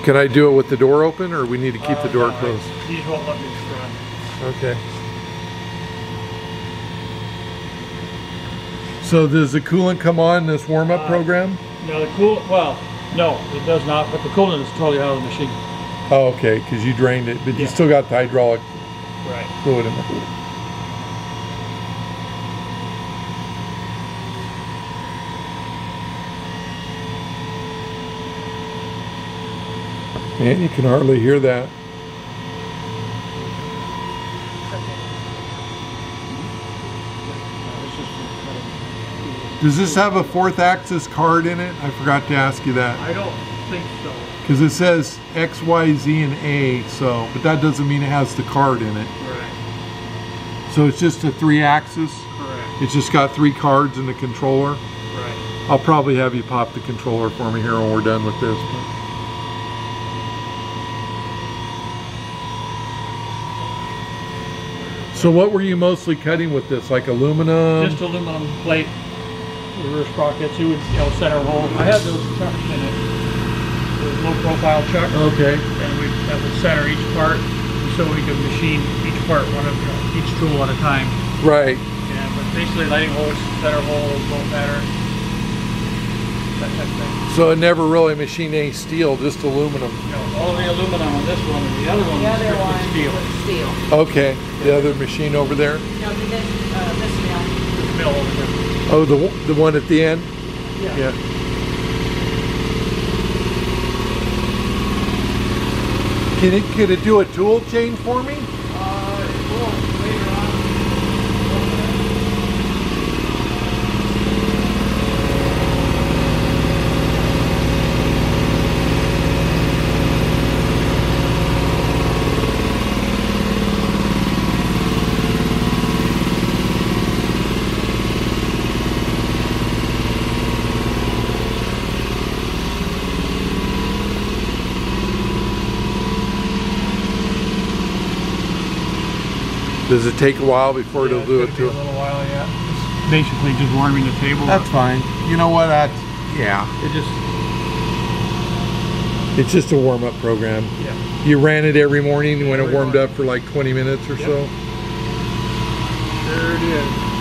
Can I do it with the door open, or we need to keep the door no, closed? These won't let me run. Okay. So does the coolant come on this warm-up program? No, the coolant, well, no, it does not, but the coolant is totally out of the machine. Oh, okay, because you drained it, but you still got the hydraulic fluid in there. Man, you can hardly hear that. Does this have a 4th axis card in it? I forgot to ask you that. I don't think so. Because it says X, Y, Z, and A, so, but that doesn't mean it has the card in it. Right. So it's just a 3-axis? Correct. It's just got 3 cards in the controller? Right. I'll probably have you pop the controller for me here when we're done with this. So what were you mostly cutting with this? Like aluminum? Just aluminum plate, reverse sprockets. You would, center hole. I had those chucks in it. Those low profile chucks. Okay. And that would center each part, so we could machine each part each tool at a time. Right. Yeah, but basically lighting holes, center holes, bolt pattern, that type of thing. So it never really machined any steel, just aluminum. No, all the aluminum on this one, and the other one was steel. Okay. The other machine over there? No, this mill. This mill over there. Oh, the one at the end? Yeah. Could it do a tool change for me? It will later on. Does it take a while before it'll do it to to a little while, yeah. It's basically just warming the table. That's fine. You know what? It's just a warm-up program. Yeah. You ran it every morning when it warmed up for like 20 minutes or so? Sure it is.